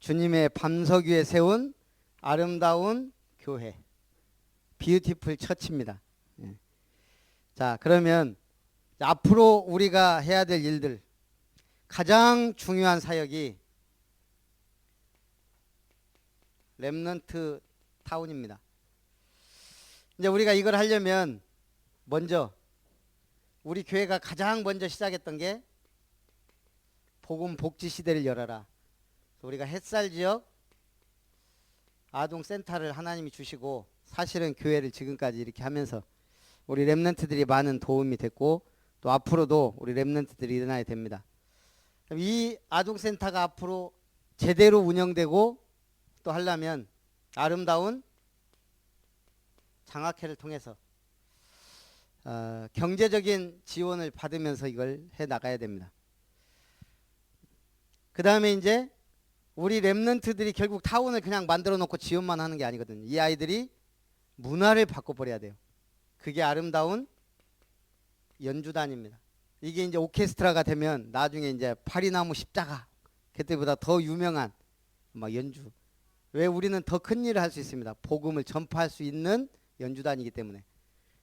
주님의 반석 위에 세운 아름다운 교회, 뷰티풀 처치입니다. 예. 자, 그러면 앞으로 우리가 해야 될 일들, 가장 중요한 사역이 렘넌트 타운입니다. 이제 우리가 이걸 하려면 먼저 우리 교회가 가장 먼저 시작했던 게 복음 복지 시대를 열어라. 우리가 햇살 지역 아동 센터를 하나님이 주시고, 사실은 교회를 지금까지 이렇게 하면서 우리 렘넌트들이 많은 도움이 됐고, 또 앞으로도 우리 렘넌트들이 일어나야 됩니다. 이 아동 센터가 앞으로 제대로 운영되고 또 하려면 아름다운 장학회를 통해서 경제적인 지원을 받으면서 이걸 해 나가야 됩니다. 그 다음에 이제 우리 렘넌트들이 결국 타운을 그냥 만들어 놓고 지원만 하는 게 아니거든요. 이 아이들이 문화를 바꿔버려야 돼요. 그게 아름다운 연주단입니다. 이게 이제 오케스트라가 되면 나중에 이제 파리나무 십자가 그때보다 더 유명한 막 연주. 왜 우리는 더 큰 일을 할 수 있습니다. 복음을 전파할 수 있는 연주단이기 때문에.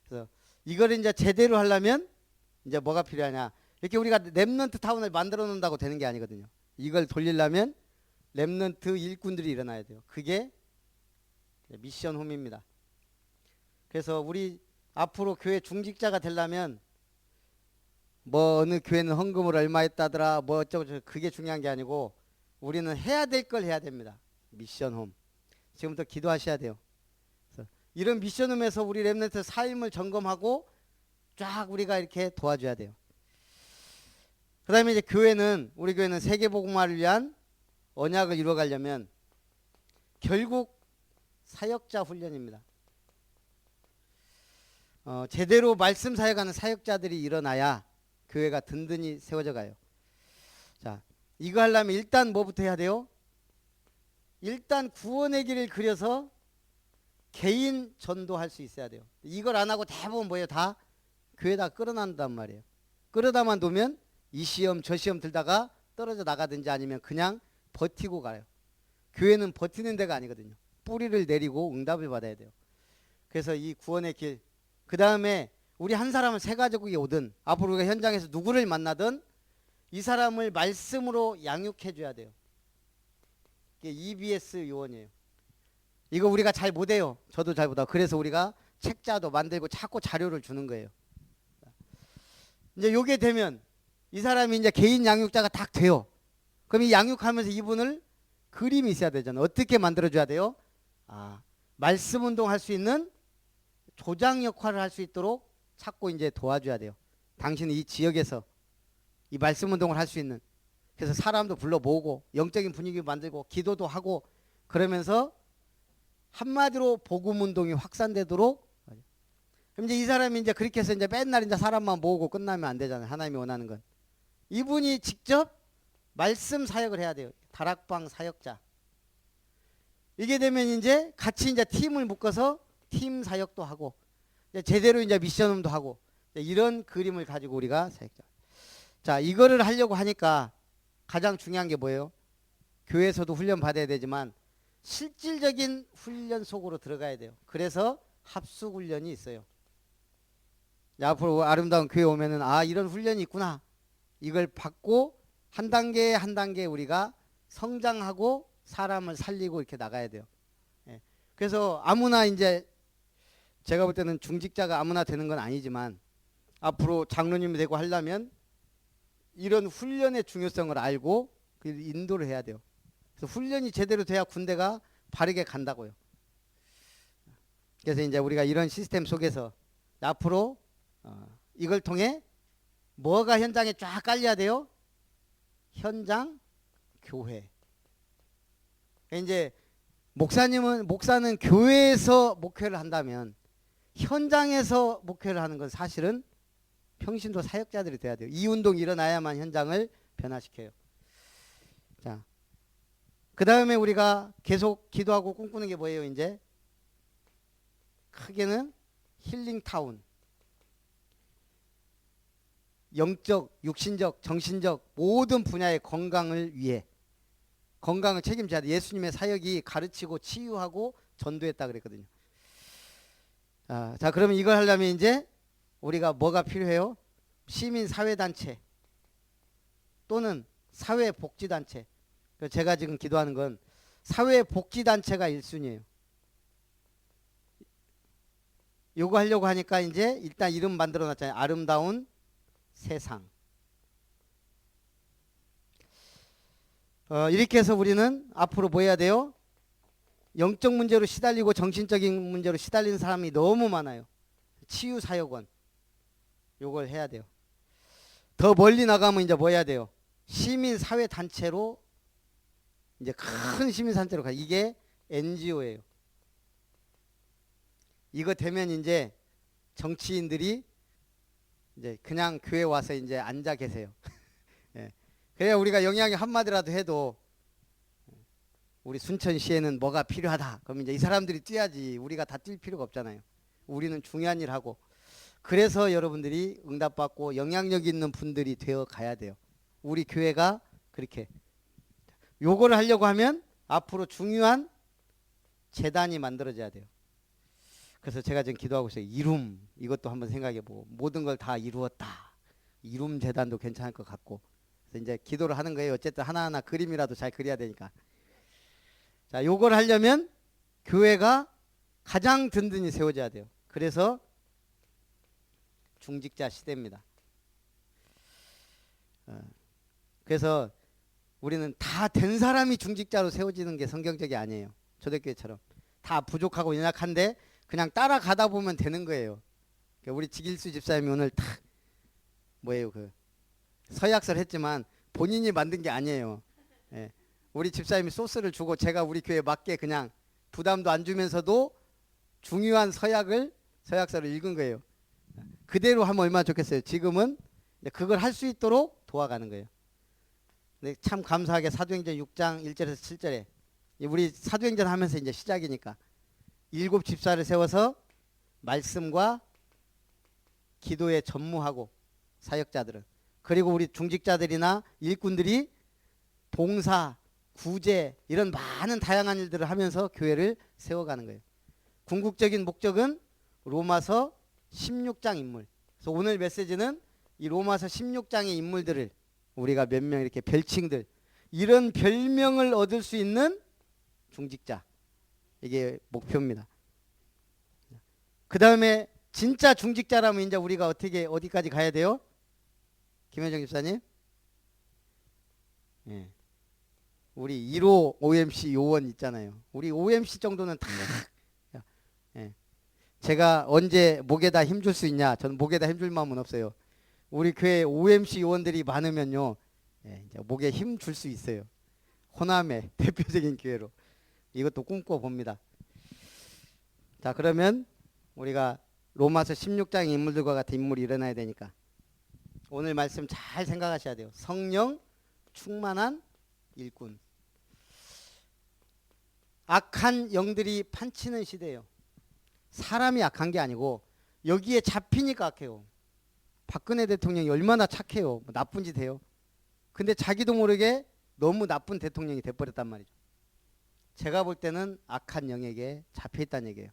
그래서 이걸 이제 제대로 하려면 이제 뭐가 필요하냐? 이렇게 우리가 렘넌트 타운을 만들어 놓는다고 되는 게 아니거든요. 이걸 돌리려면 렘넌트 일꾼들이 일어나야 돼요. 그게 미션 홈입니다. 그래서 우리 앞으로 교회 중직자가 되려면 뭐 어느 교회는 헌금을 얼마 했다더라 뭐 어쩌고 그게 중요한 게 아니고 우리는 해야 될 걸 해야 됩니다. 미션홈. 지금부터 기도하셔야 돼요. 그래서 이런 미션홈에서 우리 렘넌트 삶을 점검하고 쫙 우리가 이렇게 도와줘야 돼요. 그 다음에 이제 우리 교회는 세계복음화를 위한 언약을 이루어가려면 결국 사역자 훈련입니다. 제대로 말씀 사역하는 사역자들이 일어나야 교회가 든든히 세워져 가요. 자, 이거 하려면 일단 뭐부터 해야 돼요? 일단 구원의 길을 그려서 개인 전도할 수 있어야 돼요. 이걸 안 하고 대부분 뭐예요? 다 교회다 끌어난단 말이에요. 끌어다만 두면 이 시험 저 시험 들다가 떨어져 나가든지 아니면 그냥 버티고 가요. 교회는 버티는 데가 아니거든요. 뿌리를 내리고 응답을 받아야 돼요. 그래서 이 구원의 길, 그 다음에 우리 한 사람을 새 가족이 오든 앞으로 우리가 현장에서 누구를 만나든 이 사람을 말씀으로 양육해 줘야 돼요. 이게 EBS 요원이에요. 이거 우리가 잘 못해요. 저도 잘 못하고. 그래서 우리가 책자도 만들고 자꾸 자료를 주는 거예요. 이제 요게 되면 이 사람이 이제 개인 양육자가 딱 돼요. 그럼 이 양육하면서 이분을 그림이 있어야 되잖아요. 어떻게 만들어줘야 돼요? 말씀 운동할 수 있는 조장 역할을 할 수 있도록 찾고 이제 도와줘야 돼요. 당신이 이 지역에서 이 말씀 운동을 할 수 있는. 그래서 사람도 불러 모으고 영적인 분위기 만들고 기도도 하고 그러면서 한마디로 복음 운동이 확산되도록. 그럼 이제 이 사람이 이제 그렇게 해서 이제 맨날 이제 사람만 모으고 끝나면 안 되잖아요. 하나님이 원하는 건. 이분이 직접 말씀 사역을 해야 돼요. 다락방 사역자. 이게 되면 이제 같이 이제 팀을 묶어서 팀 사역도 하고 이제 제대로 이제 미션음도 하고 이런 그림을 가지고 우리가 사역자. 자, 이거를 하려고 하니까 가장 중요한 게 뭐예요? 교회에서도 훈련 받아야 되지만 실질적인 훈련 속으로 들어가야 돼요. 그래서 합숙 훈련이 있어요. 앞으로 아름다운 교회 오면은 이런 훈련이 있구나. 이걸 받고 한 단계 한 단계 우리가 성장하고 사람을 살리고 이렇게 나가야 돼요. 예. 그래서 아무나 이제 제가 볼 때는 중직자가 아무나 되는 건 아니지만 앞으로 장로님이 되고 하려면 이런 훈련의 중요성을 알고 인도를 해야 돼요. 그래서 훈련이 제대로 돼야 군대가 바르게 간다고요. 그래서 이제 우리가 이런 시스템 속에서 앞으로 이걸 통해 뭐가 현장에 쫙 깔려야 돼요? 현장 교회. 이제 목사는 교회에서 목회를 한다면 현장에서 목회를 하는 건 사실은 평신도 사역자들이 돼야 돼요. 이 운동이 일어나야만 현장을 변화시켜요. 자, 그 다음에 우리가 계속 기도하고 꿈꾸는 게 뭐예요? 이제 크게는 힐링타운. 영적, 육신적, 정신적 모든 분야의 건강을 위해 건강을 책임져야 돼. 예수님의 사역이 가르치고 치유하고 전도했다 그랬거든요. 자, 그러면 이걸 하려면 이제 우리가 뭐가 필요해요? 시민 사회단체 또는 사회복지단체. 제가 지금 기도하는 건 사회복지단체가 1순위예요. 요거 하려고 하니까 이제 일단 이름 만들어 놨잖아요. 아름다운 세상. 이렇게 해서 우리는 앞으로 뭐 해야 돼요? 영적 문제로 시달리고 정신적인 문제로 시달리는 사람이 너무 많아요. 치유사역원. 요걸 해야 돼요. 더 멀리 나가면 이제 뭐 해야 돼요? 시민사회단체로 이제 큰 시민단체로 가. 이게 NGO예요. 이거 되면 이제 정치인들이 이제 그냥 교회 와서 이제 앉아 계세요. 예. 그래야 우리가 영향이 한마디라도 해도 우리 순천시에는 뭐가 필요하다. 그럼 이제 이 사람들이 뛰어야지. 우리가 다 뛸 필요가 없잖아요. 우리는 중요한 일 하고. 그래서 여러분들이 응답받고 영향력 있는 분들이 되어 가야 돼요. 우리 교회가 그렇게. 요거를 하려고 하면 앞으로 중요한 재단이 만들어져야 돼요. 그래서 제가 지금 기도하고 있어요. 이룸. 이것도 한번 생각해보고 모든 걸 다 이루었다. 이룸 재단도 괜찮을 것 같고. 그래서 이제 기도를 하는 거예요. 어쨌든 하나하나 그림이라도 잘 그려야 되니까. 자, 요걸 하려면 교회가 가장 든든히 세워져야 돼요. 그래서 중직자 시대입니다. 그래서 우리는 다 된 사람이 중직자로 세워지는 게 성경적이 아니에요. 초대교회처럼 다 부족하고 연약한데 그냥 따라가다 보면 되는 거예요. 우리 지길수 집사님이 오늘 탁 뭐예요, 그 서약서를 했지만 본인이 만든 게 아니에요. 예. 우리 집사님이 소스를 주고 제가 우리 교회에 맞게 그냥 부담도 안 주면서도 중요한 서약서를 읽은 거예요. 그대로 하면 얼마나 좋겠어요. 지금은 그걸 할 수 있도록 도와가는 거예요. 근데 참 감사하게 사도행전 6장 1절에서 7절에 우리 사도행전 하면서 이제 시작이니까 7 집사를 세워서 말씀과 기도에 전무하고 사역자들은, 그리고 우리 중직자들이나 일꾼들이 봉사, 구제 이런 많은 다양한 일들을 하면서 교회를 세워가는 거예요. 궁극적인 목적은 로마서 16장 인물. 그래서 오늘 메시지는 이 로마서 16장의 인물들을 우리가 몇 명 이렇게 별칭들, 이런 별명을 얻을 수 있는 중직자, 이게 목표입니다. 그 다음에 진짜 중직자라면 이제 우리가 어디까지 가야 돼요? 김현정 집사님? 예. 우리 1호 OMC 요원 있잖아요. 우리 OMC 정도는 다. 예. 제가 언제 목에다 힘줄 수 있냐? 저는 목에다 힘줄 마음은 없어요. 우리 교회 OMC 요원들이 많으면요, 예, 이제 목에 힘 줄 수 있어요. 호남의 대표적인 교회로 이것도 꿈꿔 봅니다. 자, 그러면 우리가 로마서 16장의 인물들과 같은 인물이 일어나야 되니까 오늘 말씀 잘 생각하셔야 돼요. 성령 충만한 일꾼. 악한 영들이 판치는 시대예요. 사람이 악한 게 아니고 여기에 잡히니까 악해요. 박근혜 대통령이 얼마나 착해요. 뭐 나쁜 짓 해요. 근데 자기도 모르게 너무 나쁜 대통령이 돼버렸단 말이죠. 제가 볼 때는 악한 영에게 잡혀있다는 얘기예요.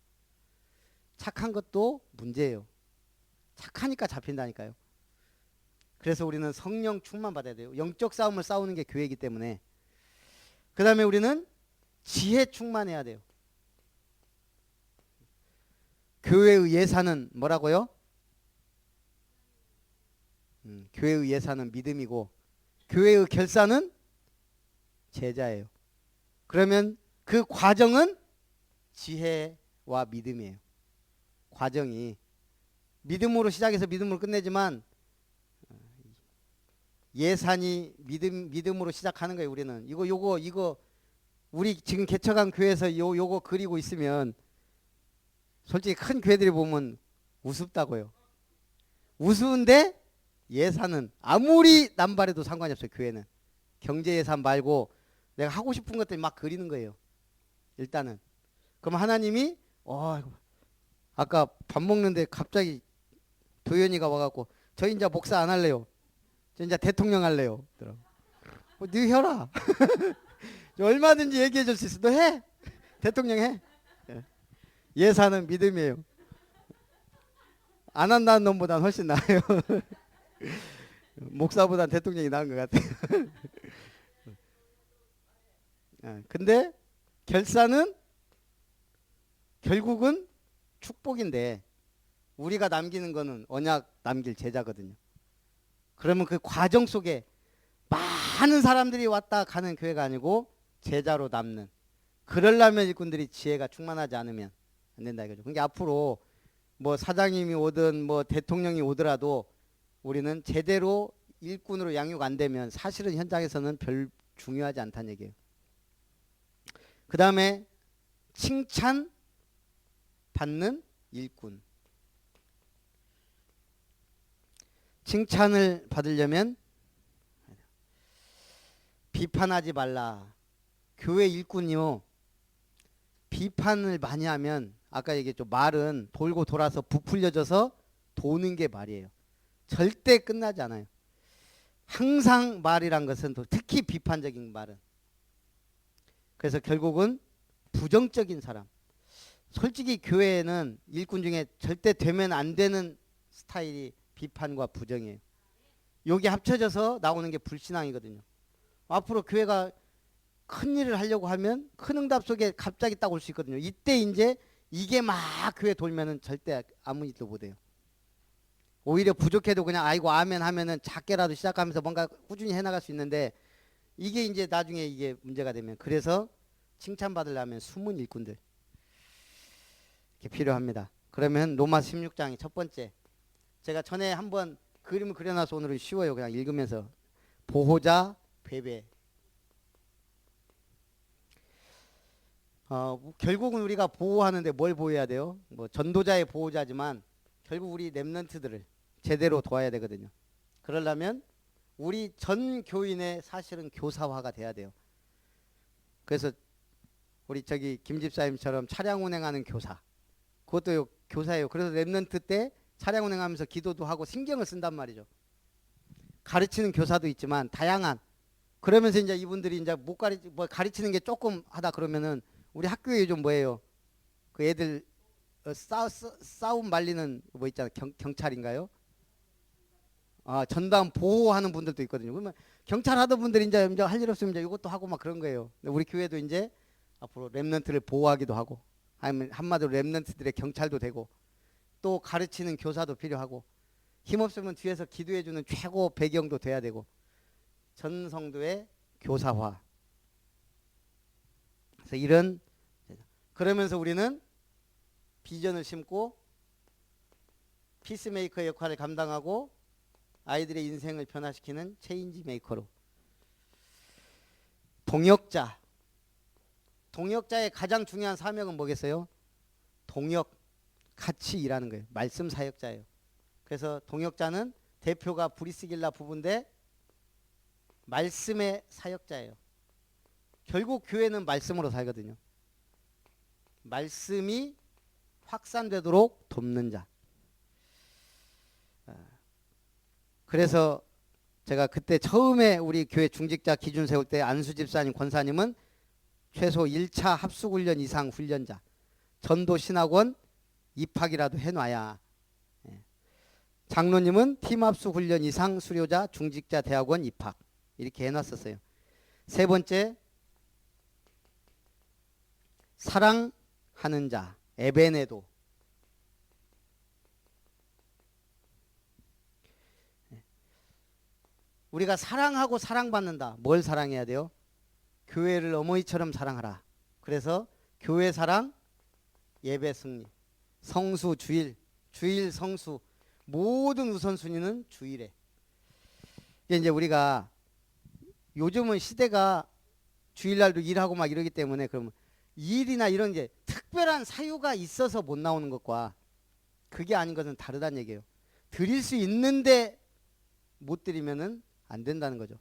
착한 것도 문제예요. 착하니까 잡힌다니까요. 그래서 우리는 성령 충만 받아야 돼요. 영적 싸움을 싸우는 게 교회이기 때문에. 그 다음에 우리는 지혜 충만해야 돼요. 교회의 예산은 뭐라고요? 교회의 예산은 믿음이고 교회의 결산은 제자예요. 그러면 그 과정은 지혜와 믿음이에요. 과정이 믿음으로 시작해서 믿음으로 끝내지만 예산이 믿음으로 시작하는 거예요. 우리는 이거 우리 지금 개척한 교회에서 요거 그리고 있으면 솔직히 큰 교회들이 보면 우습다고요. 우스운데 예산은 아무리 남발해도 상관이 없어요. 교회는 경제 예산 말고 내가 하고 싶은 것들 막 그리는 거예요. 일단은. 그럼 하나님이 아까 밥 먹는데 갑자기 도연이가 와갖고 저 이제 목사 안 할래요. 저 이제 대통령 할래요. 네 혀라. 얼마든지 얘기해 줄 수 있어. 너 해. 대통령 해. 예. 예산은 믿음이에요. 안 한다는 놈보단 훨씬 나아요. 목사보단 대통령이 나은 것 같아요. 근데 결산은 결국은 축복인데 우리가 남기는 거는 언약 남길 제자거든요. 그러면 그 과정 속에 많은 사람들이 왔다 가는 교회가 아니고 제자로 남는, 그러려면 일꾼들이 지혜가 충만하지 않으면 안 된다 이거죠. 그러니까 앞으로 뭐 사장님이 오든 뭐 대통령이 오더라도 우리는 제대로 일꾼으로 양육 안 되면 사실은 현장에서는 별 중요하지 않다는 얘기예요. 그 다음에 칭찬 받는 일꾼. 칭찬을 받으려면 비판하지 말라. 교회 일꾼이요, 비판을 많이 하면 아까 얘기했죠. 말은 돌고 돌아서 부풀려져서 도는 게 말이에요. 절대 끝나지 않아요. 항상 말이란 것은 특히 비판적인 말은, 그래서 결국은 부정적인 사람. 솔직히 교회에는 일꾼 중에 절대 되면 안 되는 스타일이 비판과 부정이에요. 여기 합쳐져서 나오는 게 불신앙이거든요. 앞으로 교회가 큰 일을 하려고 하면 큰 응답 속에 갑자기 딱 올 수 있거든요. 이때 이제 이게 막 교회 돌면은 절대 아무 일도 못 해요. 오히려 부족해도 그냥 아이고 아멘 하면은 작게라도 시작하면서 뭔가 꾸준히 해나갈 수 있는데, 이게 이제 나중에 이게 문제가 되면, 그래서 칭찬받으려면 숨은 일꾼들 이렇게 필요합니다. 그러면 로마 16장이 첫 번째, 제가 전에 한번 그림을 그려놔서 오늘은 쉬워요. 그냥 읽으면서. 보호자 배배. 결국은 우리가 보호하는데 뭘 보호해야 돼요? 뭐 전도자의 보호자지만 결국 우리 렘넌트들을 제대로 도와야 되거든요. 그러려면 우리 전 교인의 사실은 교사화가 돼야 돼요. 그래서 우리 저기 김 집사님처럼 차량 운행하는 교사, 그것도 교사예요. 그래서 렘넌트 때 차량 운행하면서 기도도 하고 신경을 쓴단 말이죠. 가르치는 교사도 있지만 다양한. 그러면서 이제 이분들이 이제 못 가르치는 게 조금 하다 그러면은 우리 학교에 요즘 뭐예요? 그 애들 싸움 말리는 뭐 있잖아요. 경찰인가요? 전담 보호하는 분들도 있거든요. 그러면 경찰 하던 분들이 이제 할 일 없으면 이제 이것도 하고 막 그런 거예요. 근데 우리 교회도 이제 앞으로 렘넌트를 보호하기도 하고, 아니면 한마디로 렘넌트들의 경찰도 되고, 또 가르치는 교사도 필요하고, 힘없으면 뒤에서 기도해주는 최고 배경도 돼야 되고, 전 성도의 교사화. 그래서 이런, 그러면서 우리는 비전을 심고 피스메이커 역할을 감당하고 아이들의 인생을 변화시키는 체인지 메이커로. 동역자. 동역자의 가장 중요한 사명은 뭐겠어요? 동역, 같이 일하는 거예요. 말씀 사역자예요. 그래서 동역자는 대표가 브리스길라 부부인데 말씀의 사역자예요. 결국 교회는 말씀으로 살거든요. 말씀이 확산되도록 돕는 자. 그래서 제가 그때 처음에 우리 교회 중직자 기준 세울 때 안수 집사님, 권사님은 최소 1차 합숙훈련 이상 훈련자, 전도 신학원 입학이라도 해놔야. 장로님은 팀 합숙훈련 이상 수료자 중직자 대학원 입학, 이렇게 해놨었어요. 세 번째, 사랑하는 자, 에베네도. 우리가 사랑하고 사랑받는다. 뭘 사랑해야 돼요? 교회를 어머니처럼 사랑하라. 그래서 교회 사랑, 예배 승리, 성수 주일, 주일 성수, 모든 우선순위는 주일에. 이제 우리가 요즘은 시대가 주일날도 일하고 막 이러기 때문에, 그러면 일이나 이런 게 특별한 사유가 있어서 못 나오는 것과 그게 아닌 것은 다르다는 얘기예요. 드릴 수 있는데 못 드리면은 안 된다는 거죠.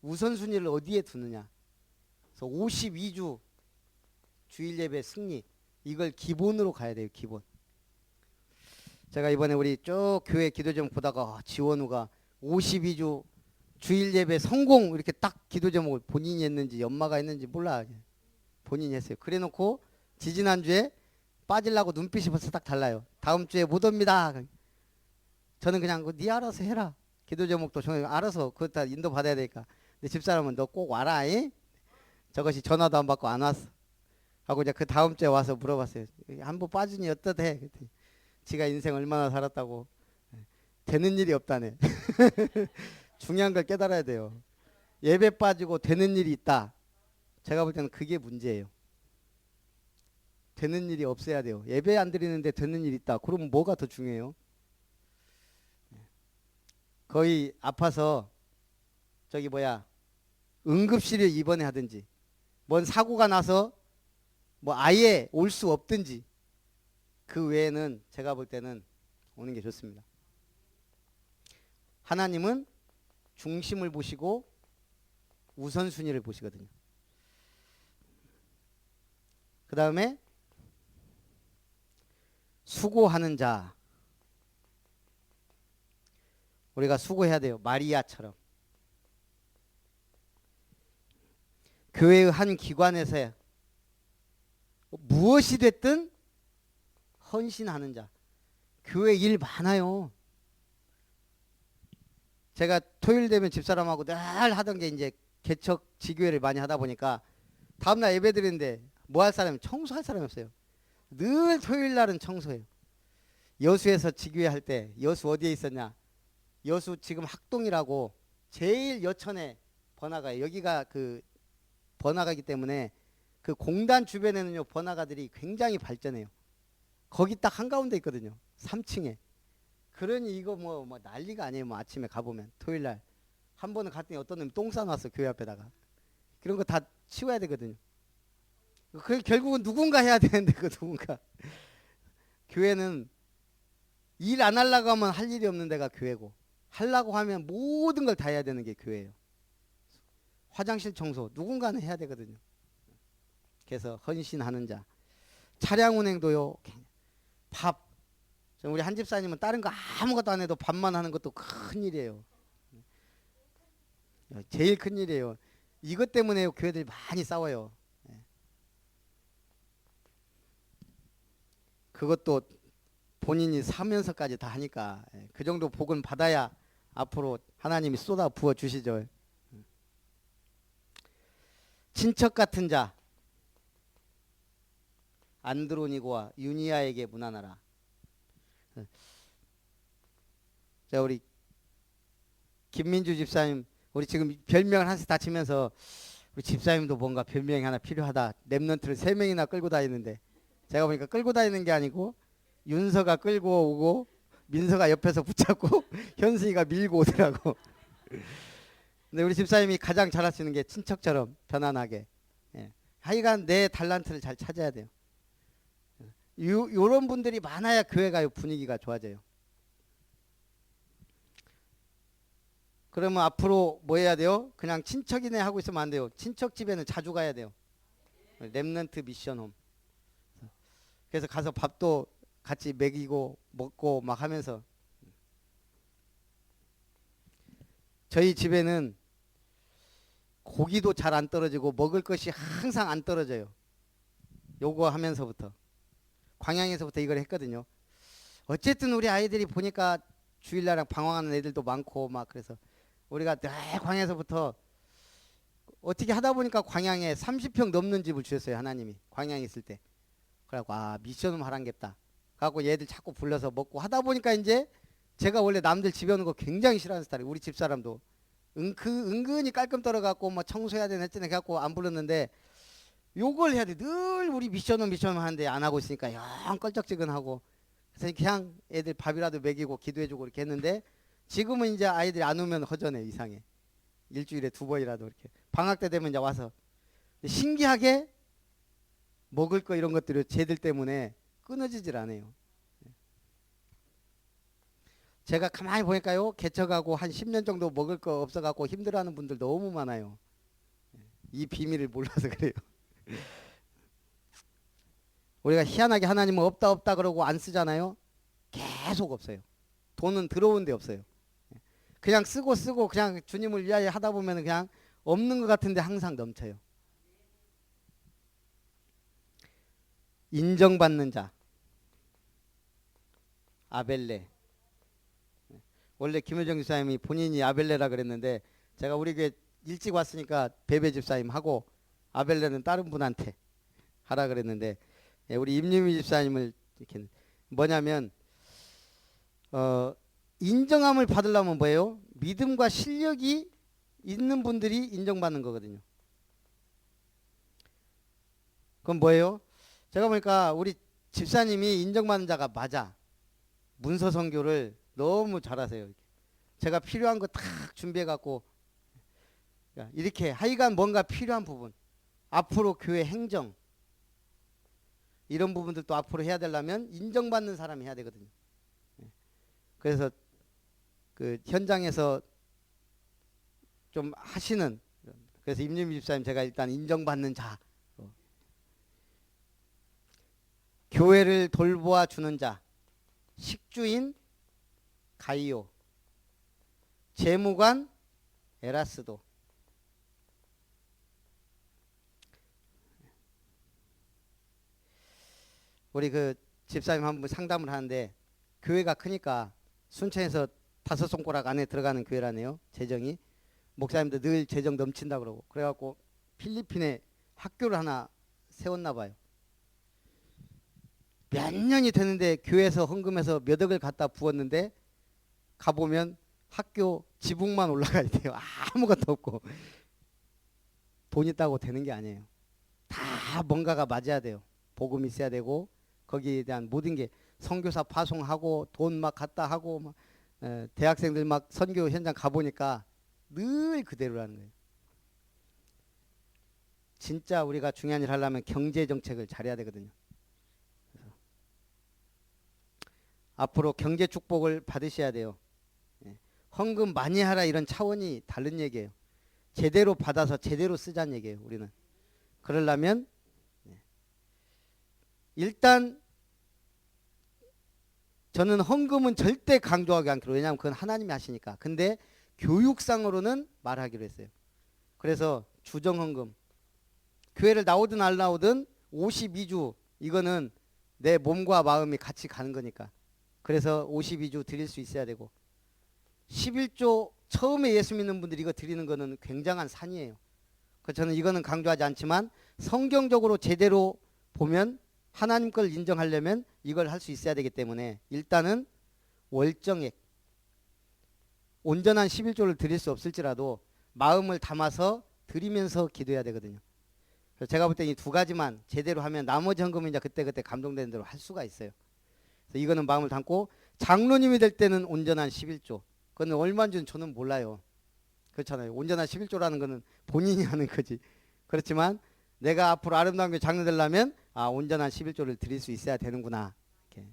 우선순위를 어디에 두느냐. 그래서 52주 주일 예배 승리, 이걸 기본으로 가야 돼요. 기본. 제가 이번에 우리 쭉 교회 기도 좀 보다가 지원우가 52주 주일 예배 성공 이렇게 딱 기도 제목을 본인이 했는지 엄마가 했는지 몰라. 본인이 했어요. 그래 놓고 지지난주에 빠지려고 눈빛이 벌써 딱 달라요. 다음 주에 못 옵니다. 저는 그냥 네 알아서 해라. 기도 제목도 알아서 그거 다 인도 받아야 되니까. 근데 집사람은 너 꼭 와라. 이? 저것이 전화도 안 받고 안 왔어. 하고 이제 그 다음 주에 와서 물어봤어요. 한 번 빠지니 어떠대? 그랬더니 지가 인생 얼마나 살았다고. 되는 일이 없다네. 중요한 걸 깨달아야 돼요. 예배 빠지고 되는 일이 있다. 제가 볼 때는 그게 문제예요. 되는 일이 없어야 돼요. 예배 안 드리는데 되는 일이 있다. 그러면 뭐가 더 중요해요? 거의 아파서 저기 응급실에 입원해 하든지 뭔 사고가 나서 뭐 아예 올 수 없든지 그 외에는 제가 볼 때는 오는 게 좋습니다. 하나님은 중심을 보시고 우선순위를 보시거든요. 그 다음에 수고하는 자. 우리가 수고해야 돼요. 마리아처럼. 교회의 한 기관에서 무엇이 됐든 헌신하는 자. 교회 일 많아요. 제가 토요일 되면 집사람하고 늘 하던 게 이제 개척 지교회를 많이 하다 보니까 다음날 예배 드리는데 뭐 할 사람이 청소할 사람이 없어요. 늘 토요일 날은 청소해요. 여수에서 지교회 할 때 여수 어디에 있었냐? 여수 지금 학동이라고 제일 여천에 번화가예요. 여기가 그 번화가이기 때문에 그 공단 주변에는요 번화가들이 굉장히 발전해요. 거기 딱 한가운데 있거든요. 3층에. 그러니 이거 뭐 난리가 아니에요. 뭐 아침에 가보면 토요일 날 한 번은 갔더니 어떤 놈이 똥 싸놨어 교회 앞에다가. 그런 거 다 치워야 되거든요. 그 결국은 누군가 해야 되는데 그 누군가. 교회는 일 안 하려고 하면 할 일이 없는 데가 교회고 하려고 하면 모든 걸 다 해야 되는 게 교회예요. 화장실 청소 누군가는 해야 되거든요. 그래서 헌신하는 자. 차량 운행도요. 밥. 우리 한 집사님은 다른 거 아무것도 안 해도 밥만 하는 것도 큰 일이에요. 제일 큰 일이에요. 이것 때문에 교회들이 많이 싸워요. 그것도 본인이 사면서까지 다 하니까 그 정도 복은 받아야 앞으로 하나님이 쏟아 부어 주시죠. 친척 같은 자. 안드로니고와 유니아에게 문안하라. 자, 우리 김민주 집사님, 우리 지금 별명을 한씩 다 치면서 우리 집사님도 뭔가 별명이 하나 필요하다. 랩런트를 3명이나 끌고 다니는데 제가 보니까 끌고 다니는 게 아니고 윤서가 끌고 오고 민서가 옆에서 붙잡고 현승이가 밀고 오더라고. 근데 우리 집사님이 가장 잘하시는 게 친척처럼 편안하게. 하여간 내 달란트를 잘 찾아야 돼요. 요런 분들이 많아야 교회가 분위기가 좋아져요. 그러면 앞으로 뭐 해야 돼요? 그냥 친척이네 하고 있으면 안 돼요. 친척 집에는 자주 가야 돼요. 렘넌트 미션홈. 그래서 가서 밥도 같이 먹이고 먹고 막 하면서. 저희 집에는 고기도 잘 안 떨어지고 먹을 것이 항상 안 떨어져요. 요거 하면서부터. 광양에서부터 이걸 했거든요. 어쨌든 우리 아이들이 보니까 주일날 방황하는 애들도 많고 막 그래서 우리가 늘 광양에서부터 어떻게 하다 보니까 광양에 30평 넘는 집을 주셨어요. 하나님이 광양에 있을 때. 그래갖고 미션을 하란겠다. 그래갖고 얘들 자꾸 불러서 먹고 하다 보니까 이제 제가 원래 남들 집에 오는 거 굉장히 싫어하는 스타일이에요. 우리 집사람도 은근히 깔끔 떨어갖고 뭐 청소해야 되나 했더니 그래갖고 안 불렀는데 요걸 해야 돼. 늘 우리 미션 하는데 안 하고 있으니까 영 껄쩍지근하고 그래서 그냥 애들 밥이라도 먹이고 기도해주고 이렇게 했는데 지금은 이제 아이들이 안 오면 허전해. 이상해. 일주일에 2번이라도 이렇게 방학 때 되면 이제 와서 신기하게 먹을 거 이런 것들이 쟤들 때문에 끊어지질 않아요. 제가 가만히 보니까요 개척하고 한 10년 정도 먹을 거 없어갖고 힘들어하는 분들 너무 많아요. 이 비밀을 몰라서 그래요. 우리가 희한하게 하나님은 없다 그러고 안 쓰잖아요. 계속 없어요. 돈은 들어오는데 없어요. 그냥 쓰고 그냥 주님을 위하여 하다 보면 그냥 없는 것 같은데 항상 넘쳐요. 인정받는 자 아벨레. 원래 김효정 집사님이 본인이 아벨레라 그랬는데 제가 우리 교회 일찍 왔으니까 베베 집사님 하고 아벨레는 다른 분한테 하라 그랬는데 우리 임유미 집사님을 이렇게 뭐냐면 인정함을 받으려면 뭐예요? 믿음과 실력이 있는 분들이 인정받는 거거든요. 그럼 뭐예요? 제가 보니까 우리 집사님이 인정받는 자가 맞아. 문서 선교를 너무 잘하세요. 제가 필요한 거 딱 준비해 갖고 이렇게 하여간 뭔가 필요한 부분 앞으로 교회 행정 이런 부분들도 앞으로 해야 되려면 인정받는 사람이 해야 되거든요. 그래서 그 현장에서 좀 하시는 그래서 임유미 집사님 제가 일단 인정받는 자 교회를 돌보아 주는 자 식주인 가이오 재무관 에라스도 우리 그 집사님 한 분 상담을 하는데 교회가 크니까 순천에서 5손가락 안에 들어가는 교회라네요. 재정이 목사님도 늘 재정 넘친다 그러고 그래갖고 필리핀에 학교를 하나 세웠나 봐요. 몇 년이 됐는데 교회에서 헌금해서 몇 억을 갖다 부었는데 가보면 학교 지붕만 올라가야 돼요. 아무것도 없고 돈 있다고 되는 게 아니에요. 다 뭔가가 맞아야 돼요. 복음이 있어야 되고 거기에 대한 모든 게 선교사 파송하고 돈 막 갖다 하고 막 대학생들 막 선교 현장 가보니까 늘 그대로라는 거예요. 진짜 우리가 중요한 일 하려면 경제 정책을 잘해야 되거든요. 그래서 앞으로 경제 축복을 받으셔야 돼요. 헌금 많이 하라 이런 차원이 다른 얘기예요. 제대로 받아서 제대로 쓰자는 얘기예요. 우리는 그러려면 일단 저는 헌금은 절대 강조하지 않기로 왜냐하면 그건 하나님이 하시니까. 근데 교육상으로는 말하기로 했어요. 그래서 주정헌금 교회를 나오든 안 나오든 52주 이거는 내 몸과 마음이 같이 가는 거니까 그래서 52주 드릴 수 있어야 되고 11조 처음에 예수 믿는 분들이 이거 드리는 거는 굉장한 산이에요. 그래서 저는 이거는 강조하지 않지만 성경적으로 제대로 보면 하나님 걸 인정하려면 이걸 할 수 있어야 되기 때문에 일단은 월정액 온전한 11조를 드릴 수 없을지라도 마음을 담아서 드리면서 기도해야 되거든요. 그래서 제가 볼 때 이 두 가지만 제대로 하면 나머지 헌금은 이제 그때그때 감동되는 대로 할 수가 있어요. 그래서 이거는 마음을 담고 장로님이 될 때는 온전한 11조 그건 얼마인지는 저는 몰라요. 그렇잖아요. 온전한 11조라는 거는 본인이 하는 거지. 그렇지만 내가 앞으로 아름다운 교회 장로 되려면 온전한 11조를 드릴 수 있어야 되는구나. 이렇게.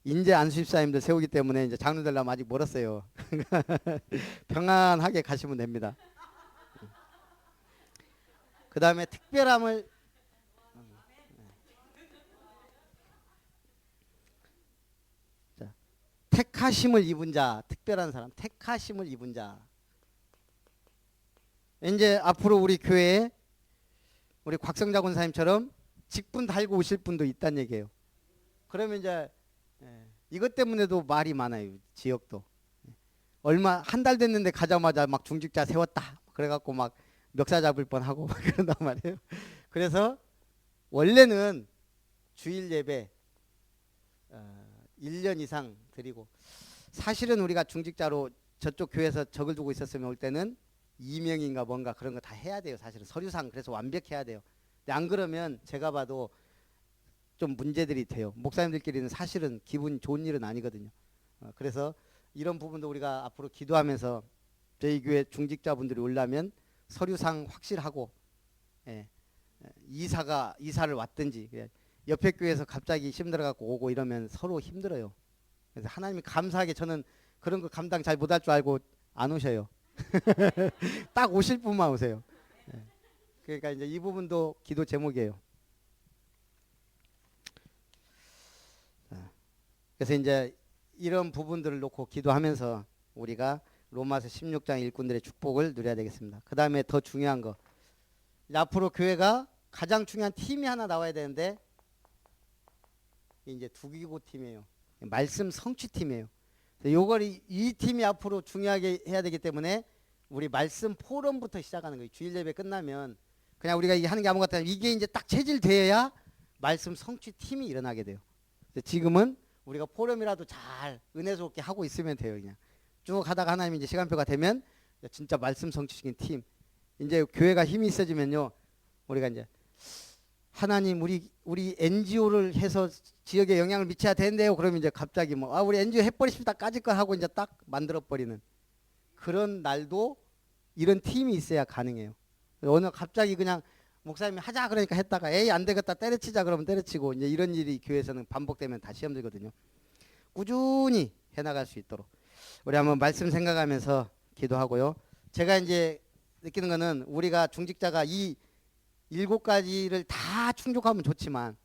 인재 안수집사님들 세우기 때문에 이제 장로 되려면 아직 멀었어요. 평안하게 가시면 됩니다. 그 다음에 특별함을 자, 택하심을 입은 자 특별한 사람 택하심을 입은 자 이제 앞으로 우리 교회에 우리 곽성자 권사님처럼 직분 달고 오실 분도 있다는 얘기예요. 그러면 이제 이것 때문에도 말이 많아요. 지역도 얼마 한 달 됐는데 가자마자 막 중직자 세웠다 그래갖고 막 멱살 잡을 뻔하고 막 그런단 말이에요. 그래서 원래는 주일 예배 1년 이상 드리고 사실은 우리가 중직자로 저쪽 교회에서 적을 두고 있었으면 올 때는 이명인가 뭔가 그런 거 다 해야 돼요. 사실은 서류상 그래서 완벽해야 돼요. 근데 안 그러면 제가 봐도 좀 문제들이 돼요. 목사님들끼리는 사실은 기분 좋은 일은 아니거든요. 그래서 이런 부분도 우리가 앞으로 기도하면서 저희 교회 중직자분들이 오려면 서류상 확실하고 이사를 왔든지 옆에 교회에서 갑자기 힘들어갖고 오고 이러면 서로 힘들어요. 그래서 하나님이 감사하게 저는 그런 거 감당 잘 못할 줄 알고 안 오셔요. 딱 오실 분만 오세요. 그러니까 이제 이 부분도 기도 제목이에요. 그래서 이제 이런 부분들을 놓고 기도하면서 우리가 로마서 16장 일꾼들의 축복을 누려야 되겠습니다. 그 다음에 더 중요한 거, 앞으로 교회가 가장 중요한 팀이 하나 나와야 되는데 이제 두기고 팀이에요. 말씀 성취 팀이에요. 요걸 이 팀이 앞으로 중요하게 해야 되기 때문에 우리 말씀 포럼부터 시작하는 거예요. 주일 예배 끝나면 그냥 우리가 이게 하는 게 아무것도 아니라 이게 이제 딱 체질되어야 말씀 성취 팀이 일어나게 돼요. 지금은 우리가 포럼이라도 잘 은혜스럽게 하고 있으면 돼요. 그냥 쭉 하다가 하나님 이제 시간표가 되면 진짜 말씀 성취시킨 팀, 이제 교회가 힘이 있어지면요, 우리가 이제 하나님 우리 NGO를 해서 지역에 영향을 미쳐야 되는데요. 그러면 이제 갑자기 뭐 우리 NGO 해버리십시다 까짓 거 하고 이제 딱 만들어 버리는 그런 날도 이런 팀이 있어야 가능해요. 어느 갑자기 그냥 목사님이 하자 그러니까 했다가 에이 안 되겠다 때려치자 그러면 때려치고 이제 이런 일이 교회에서는 반복되면 다 시험 들거든요. 꾸준히 해나갈 수 있도록 우리 한번 말씀 생각하면서 기도하고요. 제가 이제 느끼는 거는 우리가 중직자가 이 7가지를 다 충족하면 좋지만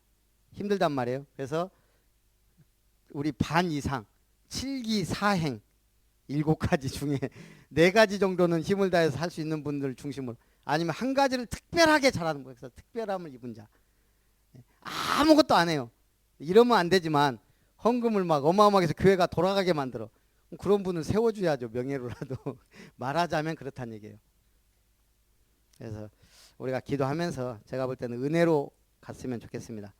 힘들단 말이에요. 그래서 우리 반 이상 7기4행 7가지 중에 4가지 정도는 힘을 다해서 할 수 있는 분들 중심으로, 아니면 한 가지를 특별하게 잘하는 거예요. 그래서 특별함을 입은 자, 아무것도 안 해요. 이러면 안 되지만 헌금을 막 어마어마하게 해서 교회가 돌아가게 만들어. 그런 분은 세워줘야죠. 명예로라도. 말하자면 그렇다는 얘기예요. 그래서 우리가 기도하면서 제가 볼 때는 은혜로 갔으면 좋겠습니다.